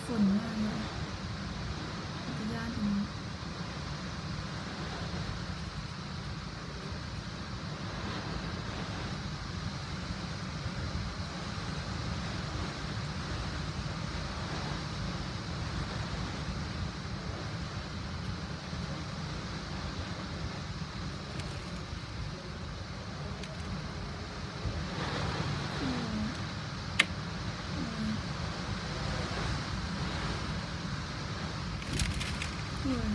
ฝนมากเลยจักรยานตรงนี้นี่เลย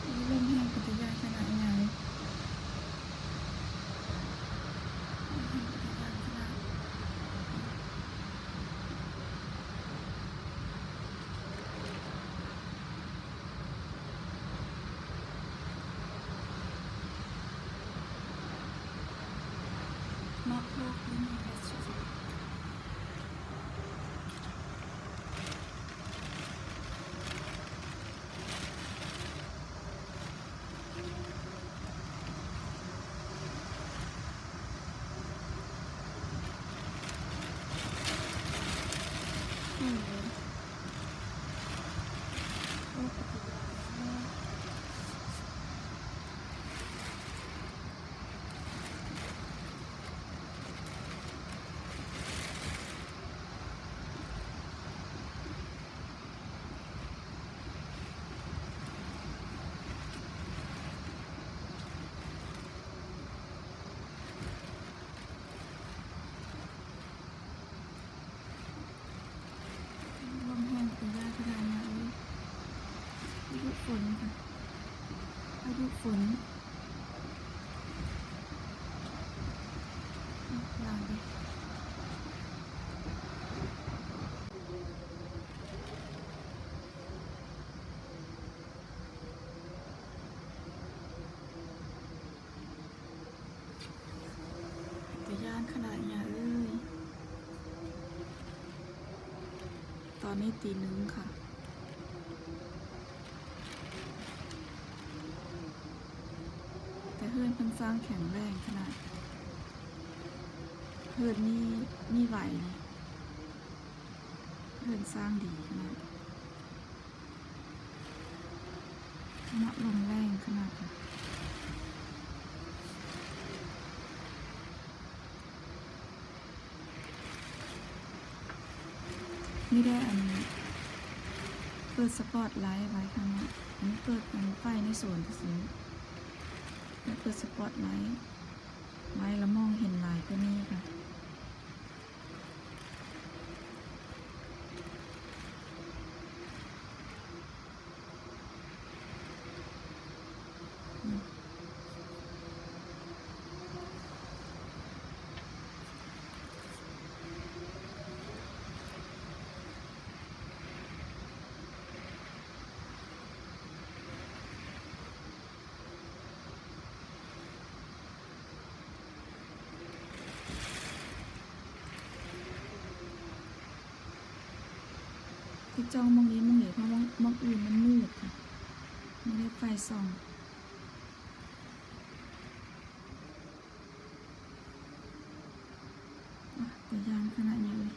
นี่เล่นแห้งจักรยานขนาดไหนนอกโลกนี่มีอะไรสุดโลกจักรยานลมแห้งจักรยานขนาดไหนพายุฝนค่ะพายุฝนลางเลยจักรยานขนาดใหญ่เลย ตอนนี้ตี 1ค่ะแต่เฮือนเพิ่นสร้างแข็งแรงขนาดเฮือนนี่ไหวเลยเฮือนสร้างดีขนาดนับลมแรงขนาดค่ะนี่ได้อันเปิดสปอตไลท์ไว้ค่ะเนาะอันนี้เปิดไฟในสวนซื้อแล้วเปิดสปอตไลท์ไว้แล้วมองเห็นลายตัวนี้ค่ะที่จ้องมองนี้มองเหลียวเพราะมองอื่นมันมืดค่ะไม่ได้ไฟส่องแต่ยางขนาดนี้เลย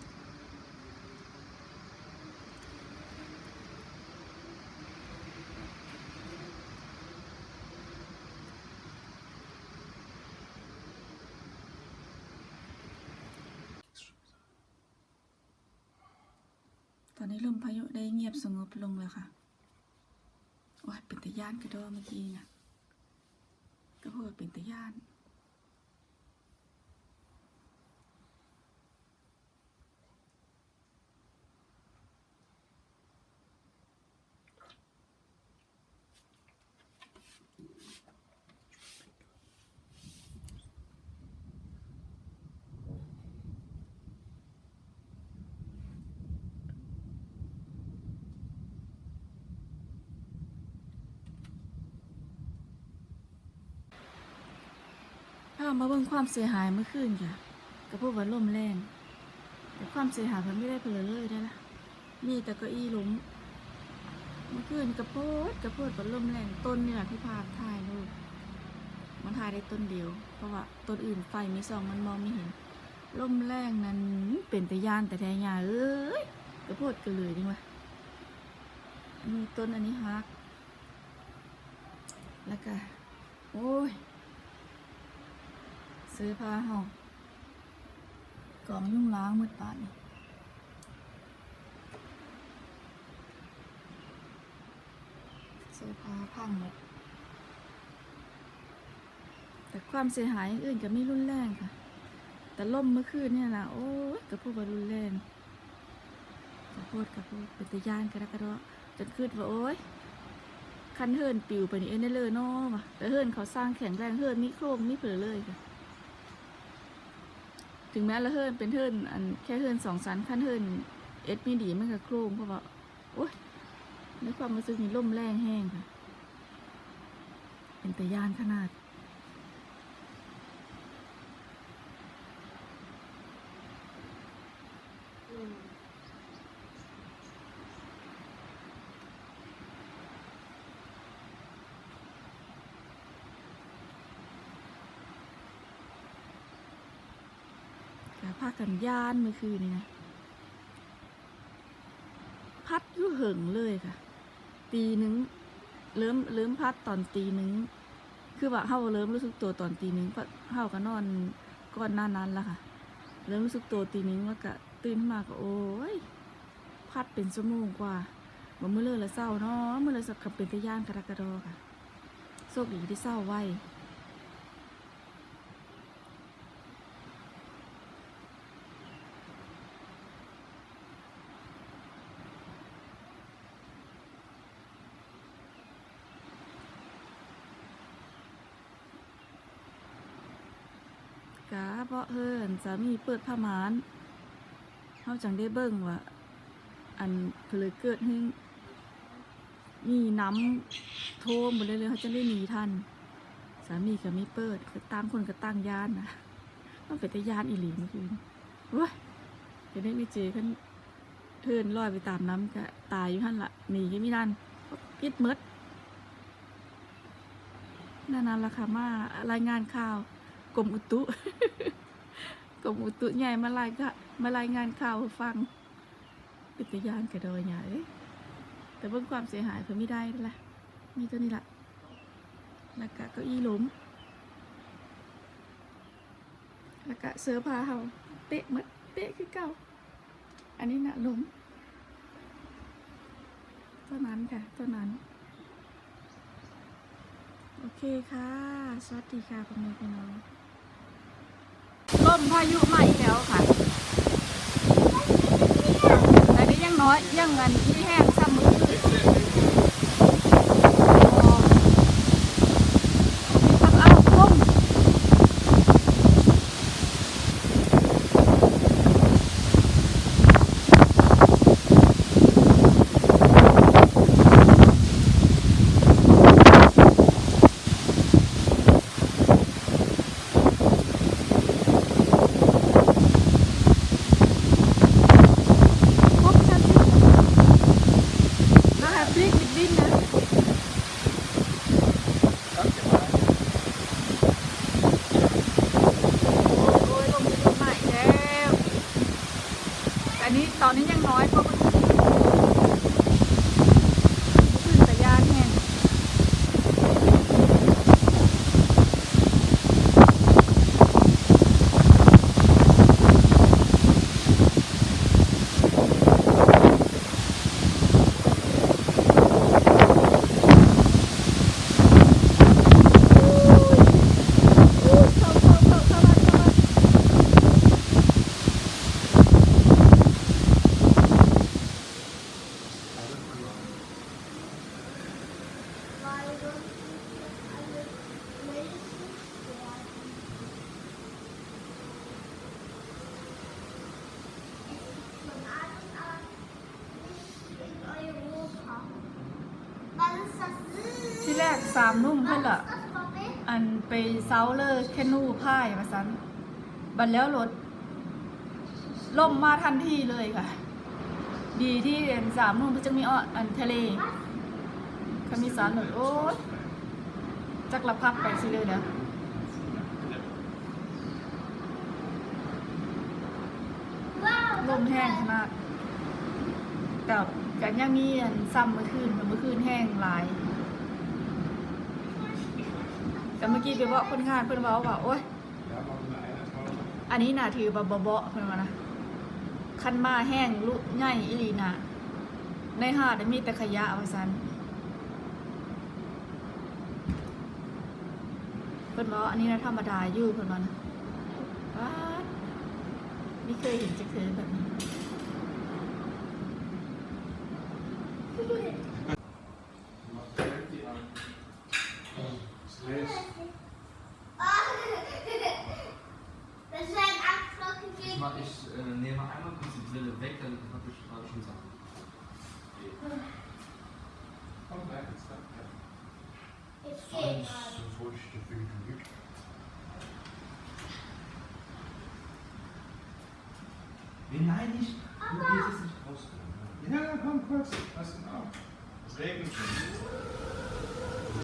ตอนนี้ลมพายุได้เงียบสงบลงแล้วค่ะโอ้ยเป็นตะย่านกระดอเมื่อกี้นะก็พูดเป็นตะย่านถ้ามาเบิ่งความเสียหายเมื่อคืนค่ะก็พูดว่าลมแรงแต่ความเสียหายมันไม่ได้เพลเลยได้ละมีแต่เก้าอี้ล้มเมื่อคืนกระโปดว่าลมแรงต้นนี่แหละที่พาถ่ายรูป มันถ่ายได้ต้นเดียวเพราะว่าต้นอื่นไฟมีสองมันมองไม่เห็นลมแรงนั้นเป็นตะยานแต่แท้ยาเอ้ยกระโพดกันเลยดีกว่ามีต้นอันนี้ฮักแล้วก็โอ้ยซื้อผ้าห่อกล่องยุ่งล้างมืดป่านนี่ซื้อผ้าพังหมดแต่ความเสียหายอย่างอื่นก็ไม่รุนแรงค่ะแต่ล่มเมื่อคืนเนี่ยนะโอ้ยกระพูดว่ารุนแรงกระพูดเป็นตะยานกระดะจนคืดว่าโอ้ยคันเฮิร์นปิวไปนี่เอ็นได้เลยเนาะว่ะแต่เฮิร์นเขาสร้างแข็งแรงเฮิร์นมีโครงมีเผือเลยค่ะถึงแม้ละเฮิร์นเป็นเฮิร์นอันแค่เฮิร์น2 ชั้นคันเฮิร์นเอสมีดีมันก็โครงเพราะว่าโอ้ยในความรู้สึกนี่ล่มแรงแห้งค่ะเป็นตะยานขนาดพากันย่านเมื่อคืนนี่นะพัดยุ่เหิงเลยค่ะตีหนึ่งเริ่มพัดตอนตีหนึ่งคือว่าเฮาเริ่มรู้สึกตัวตอนตีหนึ่งเพราะเฮาก็นอนก่อนหน้านั้นละค่ะเริ่มรู้สึกตัวตีหนึ่งแล้วก็ตื่นมาก็โอ้ยพัดเป็นชั่วโมงกว่าบ่มื้อเลยละเศร้าเนาะมื้อเลยสักกับเป็นตะย่านกระดอค่ะโชคดีที่เศร้าไว้กะเพราะเฮินสามีเปิดผ้าม่านเฮาจังได้เบิ่งว่าอันเพลเกิดให้มีน้ำโทมหมดเลยเขาจะได้หนีทันสามีก็ไม่เปิดคือตั้งคนก็ตั้งยานนะต้องเป็นตะยานอีหลีเมื่อคืนว้าจะได้ไม่เจอกันเทินลอยไปตามน้ำก็ตายอยู่ท่านละหนีก็ไม่ทันพิษมดนานๆละค่ะมารายงานข่าวกรมอุตุ กรมอุตุใหญ่มารายงานข่าวฟังปิดยานกระโดดใหญ่แต่เบื้องความเสียหายเพิ่มไม่ได้ละมีตัวนี้ละแล้วก็เก้าอี้ล้มแล้วก็เสื้อผ้าเขาเตะมัดเตะคือเก่าอันนี้นะล้มเท่านั้นค่ะเท่านั้นโอเคค่ะสวัสดีค่ะพ่อแม่พี่น้องลมพายุมาอีกแล้วค่ะแต่นี้ยังน้อยยังเงินที่แห้งซ้ำมือเอาลมตอนนี้ยังน้อยเพราะมันขึ้นแต่ยานแห้งที่แรก3 นุ่มเพื่อนละอันไปเซาเลยแค่นูพ่ายมาซันบันแล้วรถล่มมาทันทีเลยค่ะดีที่3 นุ่มเพื่อจะมีอันทะเลคามิสานหนุนโอ้ยจักรพับไปสิเลยเด้อ ลมแห้งขนาดแต่กันยังมีอันซ้ำเมื่อคืนแห้งหลายแต่เมื่อกี้ไปบอกคนงานเพื่อนบอกว่าโอ๊ยอันนี้น่ะถือแบบเบาๆเพื่อนว่านะคันมาแห้งลุกใหญ่อีหลีน่ะในหาดมีแต่ขยะว่าซั่นเพื่อนบอกอันนี้นะธรรมดาอยู่เพื่อนว่านะว้าไม่เคยเห็นจะเคยแบบนี้ Das ist ein Abflocken Ich nehme einmal kurz die Brille weg, dann habe ich gerade schon Sachen. Jetzt geht gerade. Nein, nicht. Du gehst jetzt nicht raus. Ja, komm kurz. Lass ihn auf. Es regnet schon.